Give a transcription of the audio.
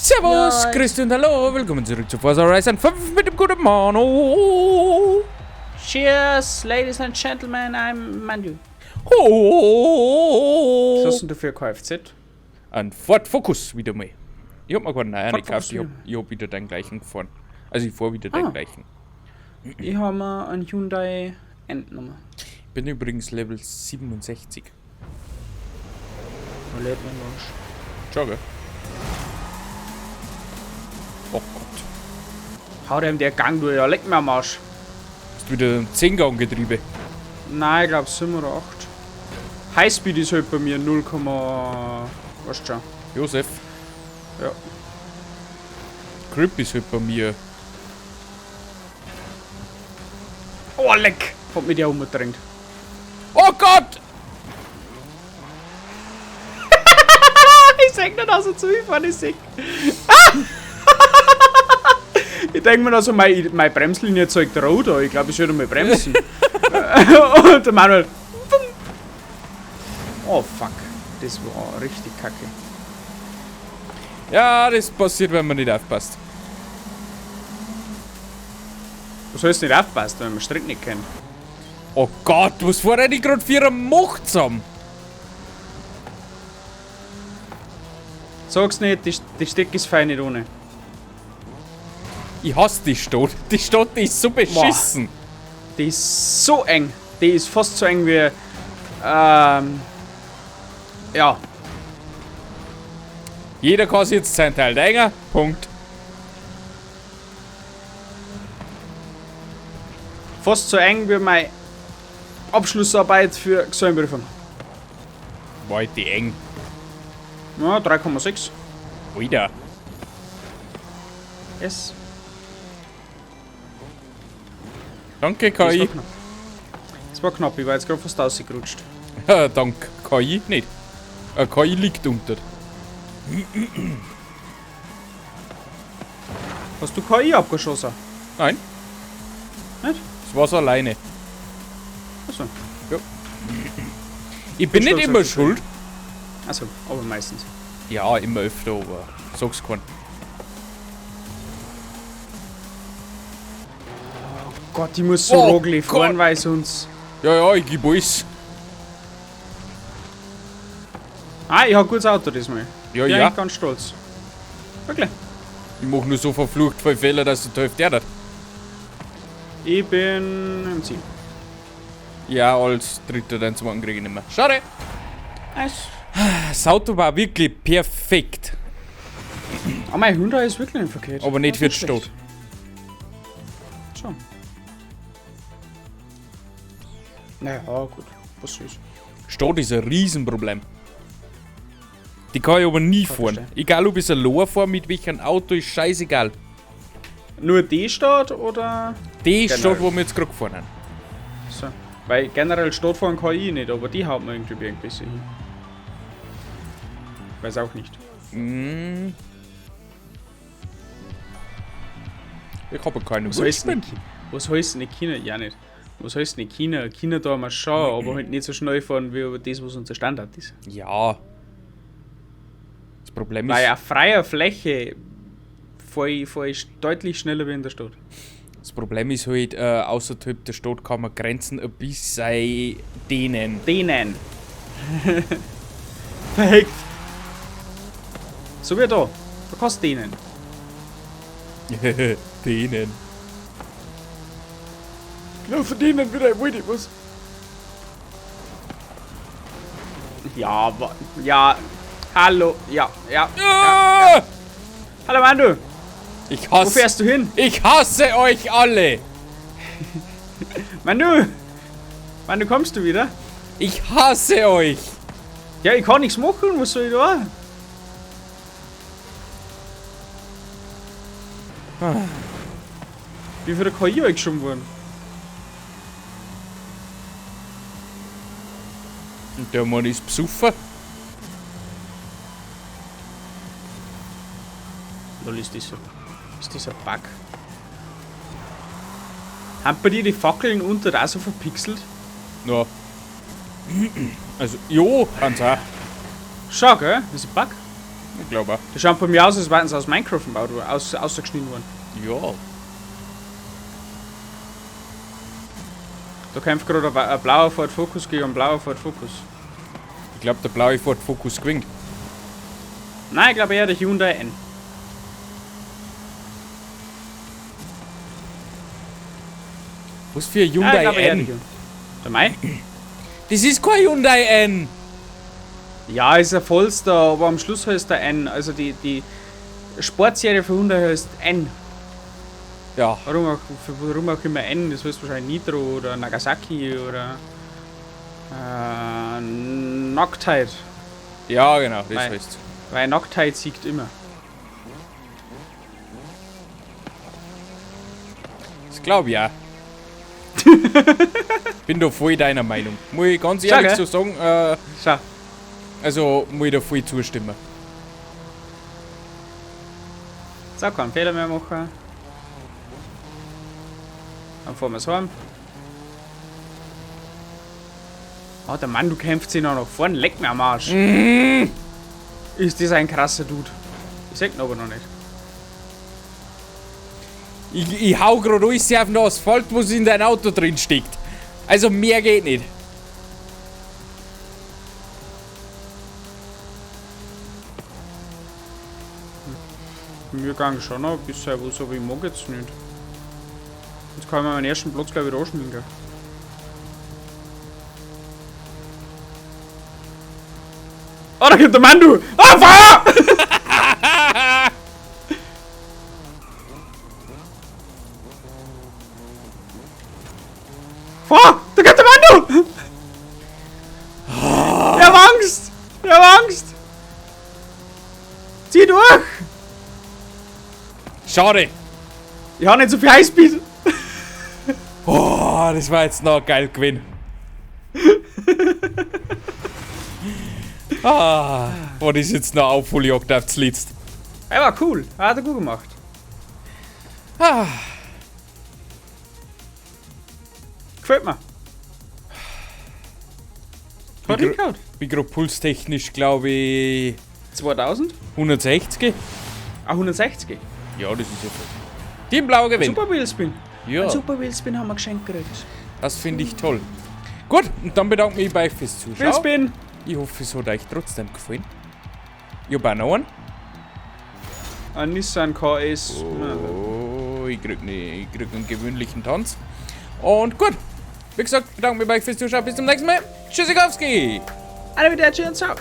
Servus, Ja, grüß dich und hallo, willkommen zurück zu Forza Horizon 5 mit dem guten Mano. Cheers, ladies and gentlemen, I'm Manu. Oh. Was hast denn du für ein Kfz? Ein Ford Focus wieder mal. Ich hab mir gerade einen Ford gekauft, Focus ich hab wieder den gleichen gefahren. Also ich fahr wieder den gleichen. Ich habe mir einen Hyundai Endnummer. Ich bin übrigens Level 67. Wo lädt mein Arsch? Schau, gell? Oh Gott. Hau dem der Gang durch, ja, leck mir am Arsch. Hast du wieder ein 10-Gang-Getriebe? Nein, ich glaube 7 oder 8. Highspeed ist halt bei mir 0, weißt du schon. Josef, Ja. Grip ist halt bei mir. Oh, leck! Hat mich der umgedrängt. Oh Gott! Ich sag nicht, dass er zu viel fahren, ich sag. Ich denke mir also, meine Bremslinie zeigt rot an. Ich glaube, ich sollte mal bremsen. Und der Manuel. Oh fuck. Das war richtig kacke. Ja, das passiert, wenn man nicht aufpasst. Was heißt nicht aufpasst, wenn man Strick nicht kennt? Oh Gott, was vorher die gerade für eine Macht haben? Sag's nicht, die Strecke ist fein nicht ohne. Ich hasse die Stadt. Die Stadt, die ist so beschissen. Die ist so eng. Die ist fast so eng wie. Ja. Jeder kann sich jetzt sein Teil denken. Punkt. Fast so eng wie meine Abschlussarbeit für Gesellenprüfung. War die eng. Ja, 3,6. Wieder. Yes. Danke, Das war KI. knapp. Das war knapp, ich war jetzt gerade fast rausgerutscht. Dank KI nicht. KI liegt unter. Hast du KI abgeschossen? Nein, Nicht? das war's alleine. Achso. Ich bin nicht stolz immer auf dich. schuld. Achso, aber meistens. Ja, immer öfter, aber sag's keinen. Gott, ich muss so Oh ruckelig fahren, Gott. weil sonst. Ja, ich geb alles. Ah, ich hab ein gutes Auto diesmal. Ja, Bin ja. eigentlich ganz stolz. Wirklich. Ich mach nur so verflucht viele Fehler, dass du die Hälfte ärgert. Ich bin im Ziel. Ja, als Dritter, den zweiten krieg ich nicht mehr. Schade. Nice. Das Auto war wirklich perfekt. Aber mein Hyundai ist wirklich nicht verkehrt. Aber nicht Das für ist die schlecht. Stadt. So. Naja, gut. Was ist? Stadt ist ein Riesenproblem. Die kann ich aber nie fahren. verstehen. Egal ob ich ein Lohr fahre, mit welchem Auto, ist scheißegal. Nur die Stadt oder? Die Generell. Stadt, wo wir jetzt gerade gefahren haben. So. Weil generell Stadtfahren kann ich nicht, aber die haut man irgendwie ein bisschen hin. Weiß auch nicht. Ich habe keine Was Wurst heißt mehr. nicht? Was heißt nicht China? Ja nicht. Was heißt nicht China? China da mal schon, aber halt nicht so schnell fahren wie über das, was unser Standard ist. Ja. Das Problem Weil ist, auf freier Fläche fahr ich deutlich schneller wie in der Stadt. das Problem ist halt, außerhalb der Stadt kann man Grenzen ein bisschen dehnen. Denen. Perfekt. So wie da. Du kannst denen. Dehnen. Genau verdienen wieder, ich wollte was. Ja, aber. Ja. Hallo. Ja. Ah! Hallo Mandu. Ich Wo hasse. fährst du hin? Ich hasse euch alle! Mandu. Mandu, kommst du wieder? Ich hasse euch! Ja, ich kann nichts machen. Was soll ich da? Wie viel KI euch schon worden? Und der Mann ist besoffen. Lol, ist das so? Ist das ein Bug? Haben bei dir die Fackeln unter auch so verpixelt? Ja. Also, jo, Hans auch. Schau, gell? Das ist ein Bug. Ich glaube auch. Das schaut bei mir aus, als wären sie aus Minecraft gebaut oder ausgeschnitten worden. Ja. Da kämpft gerade ein blauer Ford Focus gegen ein blauer Ford Focus. Ich glaube, der blaue Ford Focus gewinnt. Nein, ich glaube eher der Hyundai N. Was für ein Hyundai Ja, ich glaube eher N? der Mai? Das ist kein Hyundai N! Ja, ist ein Vollster, aber am Schluss heißt der N. Also die Sportserie für Hyundai heißt N. Ja. Warum auch immer N, das heißt wahrscheinlich Nitro oder Nagasaki oder Noctide. Ja, genau, das Nein. heißt. Weil Noctide siegt immer. Das glaube ich auch. Bin da voll deiner Meinung. Muss ich ganz Schau, ehrlich gell? so sagen, Schau. also muss ich da voll zustimmen. So, keinen Fehler mehr machen. Dann fahren wir es heim. Oh, der Mann, du kämpfst ihn auch noch vorne. Leck mir am Arsch. Ist das ein krasser Dude. Ich sag ihn aber noch nicht. Ich hau gerade alles auf den Asphalt, wo in dein Auto drin steckt. Also mehr geht nicht. Mir gang schon noch bisher was, aber ich mag jetzt nicht. Jetzt kann ich mir meinen ersten Platz gleich wieder anschminken. Oh, da kommt der Mann, du! Ah, Feuer! Feuer! Da kommt der Mann, du! Ich hab Angst! Ich hab Angst! Zieh durch! Schade. Ich hab nicht so viel Highspeed! Oh, das war jetzt noch ein geil Gewinn. Boah, das ist jetzt noch Aufholjagd aufs Letzte. Er war cool, hat er gut gemacht. Gefällt mir. Hat hingehauen. Bin gerade pulstechnisch, glaube ich, 2000? 160. Ah, 160. Ja, das ist ja voll. Team Blau gewinnt. Super Wheelspin. Ja, Ein Super Wheelspin haben wir geschenkt gekriegt. das finde ich toll. Gut, und dann bedanke ich mich bei euch fürs Zuschauen. Wheelspin. Ich hoffe, es hat euch trotzdem gefallen. Ich habe auch noch einen. Ein Nissan KS. Oh, ich krieg einen gewöhnlichen Tanz. Und gut, wie gesagt, bedanke mich bei euch fürs Zuschauen. Bis zum nächsten Mal. Tschüssikowski! Arrivederci und ciao.